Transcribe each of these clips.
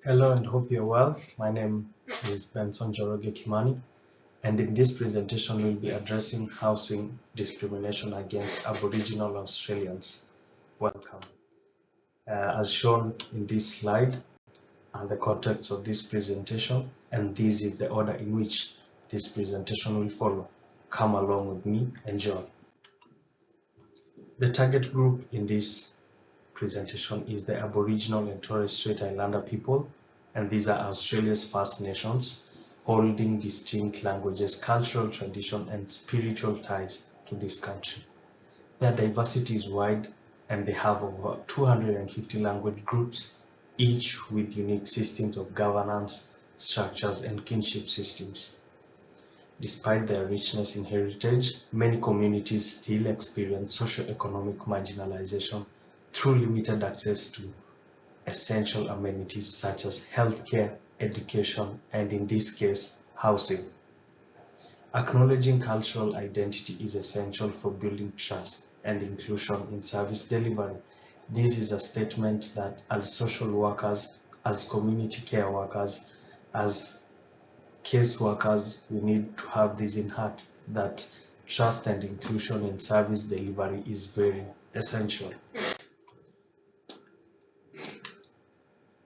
Hello and hope you're well. My name is Benson Joroge Kimani, and in this presentation we'll be addressing housing discrimination against Aboriginal Australians. Welcome. As shown in this slide and the context of this presentation, and this is the order in which this presentation will follow. Come along with me, enjoy. The target group in this presentation is the Aboriginal and Torres Strait Islander people, and these are Australia's First Nations holding distinct languages, cultural tradition, and spiritual ties to this country. Their diversity is wide, and they have over 250 language groups, each with unique systems of governance, structures, and kinship systems. Despite their richness in heritage, many communities still experience socio-economic marginalization through limited access to essential amenities such as healthcare, education, and in this case, housing. Acknowledging cultural identity is essential for building trust and inclusion in service delivery. This is a statement that as social workers, as community care workers, as case workers, we need to have this in heart, that trust and inclusion in service delivery is very essential.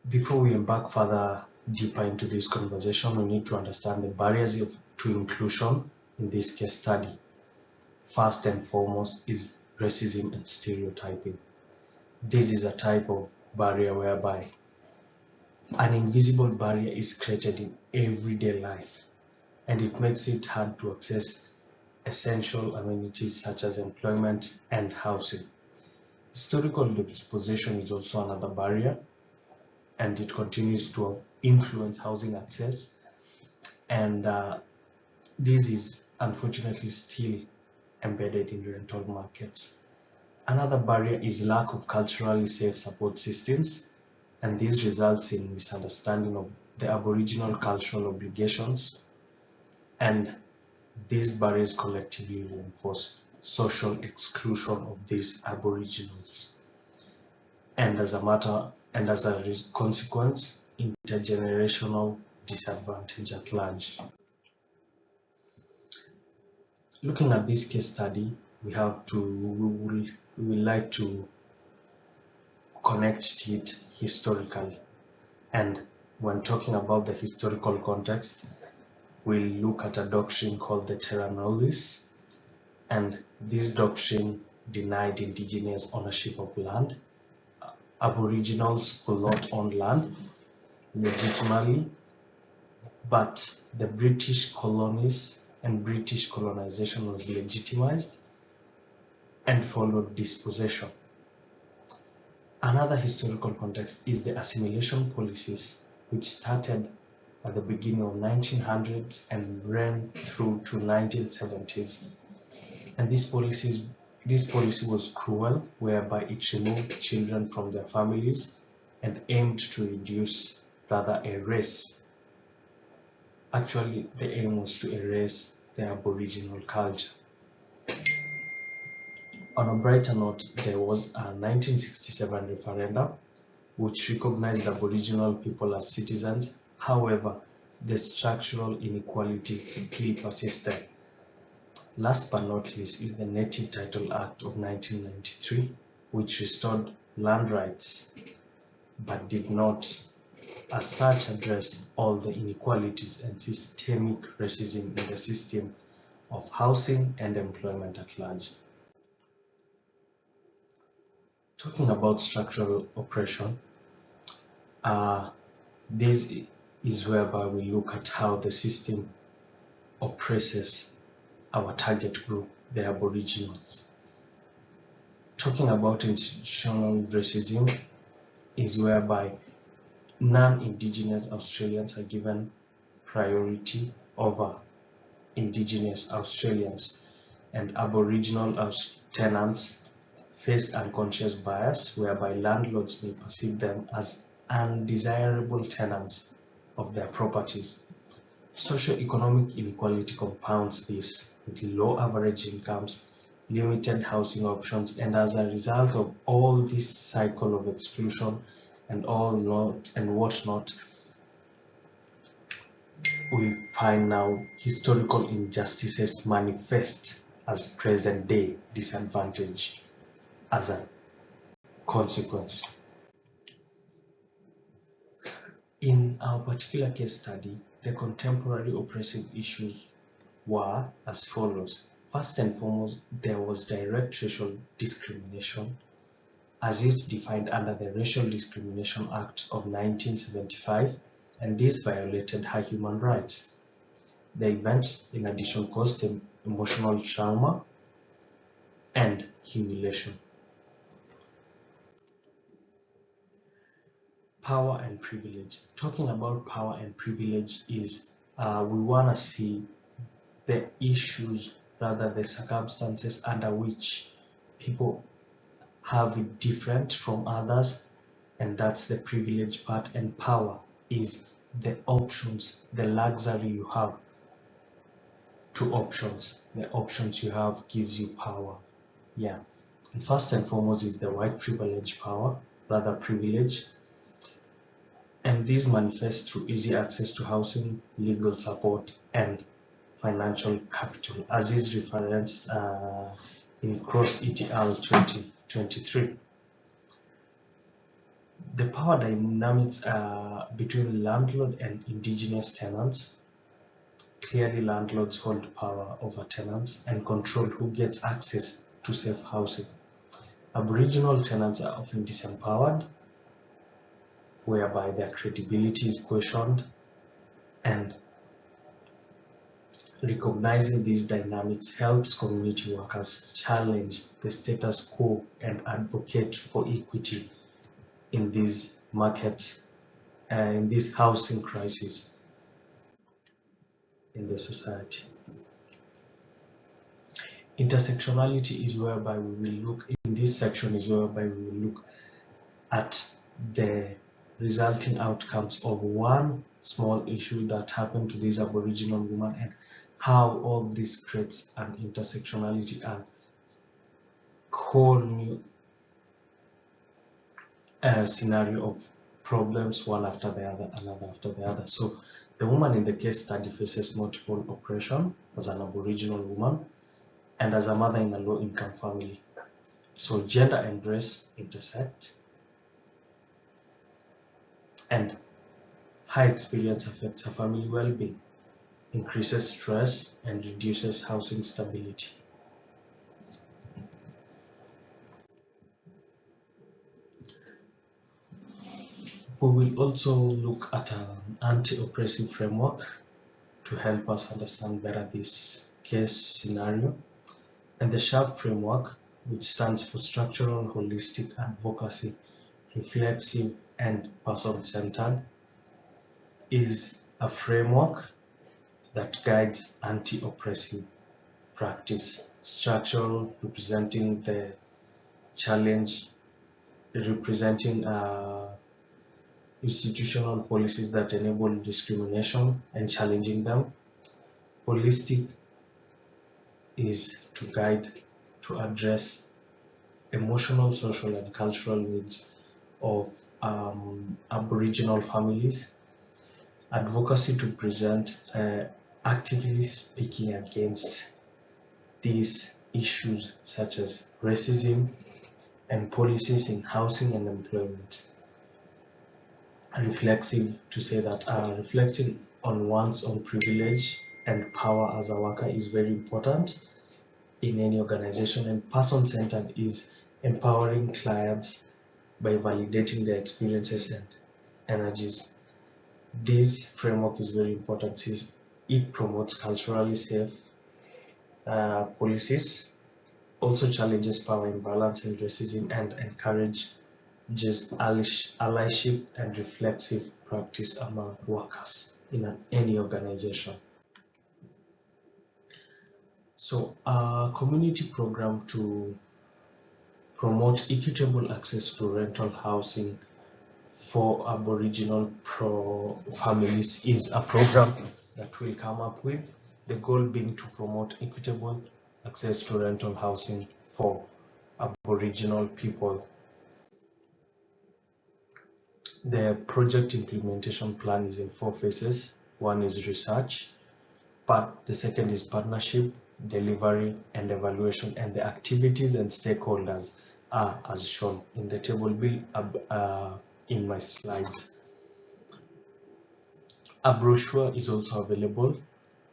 Before we embark further deeper into this conversation, we need to understand the barriers to inclusion in this case study. First and foremost is racism and stereotyping. This is a type of barrier whereby an invisible barrier is created in everyday life, and it makes it hard to access essential amenities such as employment and housing. Historical dispossession is also another barrier, and it continues to influence housing access, and this is unfortunately still embedded in rental markets. Another barrier is lack of culturally safe support systems, and this results in misunderstanding of the Aboriginal cultural obligations, and these barriers collectively reinforce social exclusion of these Aboriginals, and as a consequence, intergenerational disadvantage at large. Looking at this case study, we will like to connect it historically, and when talking about the historical context, we'll look at a doctrine called the Terra Nullius, and this doctrine denied indigenous ownership of land. Aboriginals could not own land legitimately, but the British colonies and British colonization was legitimized and followed dispossession. Another historical context is the assimilation policies, which started at the beginning of 1900s and ran through to 1970s. And this policy was cruel, whereby it removed children from their families and aimed to reduce, rather erase. Actually, the aim was to erase the Aboriginal culture. On a brighter note, there was a 1967 referendum which recognized Aboriginal people as citizens. However, the structural inequalities still persisted. Last but not least is the Native Title Act of 1993, which restored land rights but did not as such address all the inequalities and systemic racism in the system of housing and employment at large. Talking about structural oppression, this is whereby we look at how the system oppresses our target group, the Aboriginals. Talking about institutional racism is whereby non-Indigenous Australians are given priority over Indigenous Australians, and Aboriginal tenants face unconscious bias whereby landlords may perceive them as undesirable tenants of their properties. Socioeconomic inequality compounds this with low average incomes, limited housing options, and as a result of all this cycle of exclusion and whatnot, we find now historical injustices manifest as present day disadvantage as a consequence. In our particular case study, the contemporary oppressive issues were as follows. First and foremost, there was direct racial discrimination, as is defined under the Racial Discrimination Act of 1975, and this violated her human rights. The events, in addition, caused emotional trauma and humiliation. Power and privilege. Talking about power and privilege is we want to see the issues, rather the circumstances under which people have it different from others, and that's the privilege part. And power is the options, the luxury you have to options. The options you have gives you power. Yeah. And first and foremost is the white privilege power, rather privilege. And this manifests through easy access to housing, legal support, and financial capital, as is referenced in Cross ETL 2023. The power dynamics between landlord and indigenous tenants. Clearly, landlords hold power over tenants and control who gets access to safe housing. Aboriginal tenants are often disempowered, whereby their credibility is questioned, and recognizing these dynamics helps community workers challenge the status quo and advocate for equity in this market and in this housing crisis in the society. Intersectionality is whereby we will look, in this section is whereby we will look at the resulting outcomes of one small issue that happened to this Aboriginal woman and how all this creates an intersectionality and whole new scenario of problems, one after the other, another after the other. So the woman in the case study faces multiple oppression as an Aboriginal woman and as a mother in a low-income family. So gender and race intersect, and high experience affects her family well-being, increases stress, and reduces housing stability. We will also look at an anti-oppressive framework to help us understand better this case scenario. And the SHARP framework, which stands for Structural Holistic Advocacy, Reflexive and Person-Centered, is a framework that guides anti-oppressive practice. Structural, representing the challenge, representing institutional policies that enable discrimination and challenging them. Holistic is to guide, to address emotional, social, and cultural needs of Aboriginal families. Advocacy to present actively speaking against these issues such as racism and policies in housing and employment. Reflexive to say that reflecting on one's own privilege and power as a worker is very important in any organization. And person-centered is empowering clients by validating their experiences and energies. This framework is very important since it promotes culturally safe policies, also challenges power imbalance and racism, and encourages allyship and reflexive practice among workers in any organization. So a community program to promote equitable access to rental housing for Aboriginal families is a program that we'll come up with, the goal being to promote equitable access to rental housing for Aboriginal people. The project implementation plan is in 4 phases. One is research, the second is partnership, delivery, and evaluation, and the activities and stakeholders are as shown in the table in my slides. A brochure is also available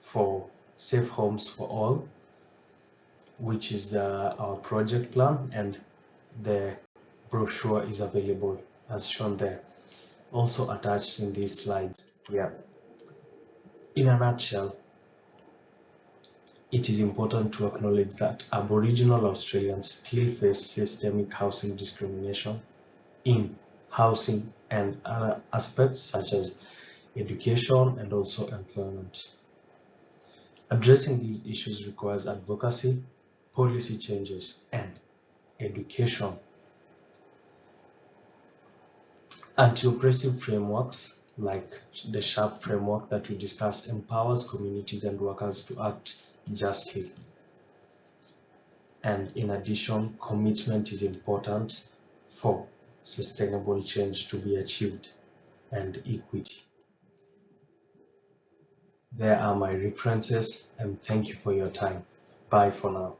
for Safe Homes for All, which is our project plan, and the brochure is available as shown there, also attached in these slides. In a nutshell, it is important to acknowledge that Aboriginal Australians still face systemic housing discrimination in housing and other aspects such as education and also employment. Addressing these issues requires advocacy, policy changes, and education. Anti-oppressive frameworks like the SHARP framework that we discussed empowers communities and workers to act justly. And in addition, commitment is important for sustainable change to be achieved, and equity. There are my references, and thank you for your time. Bye for now.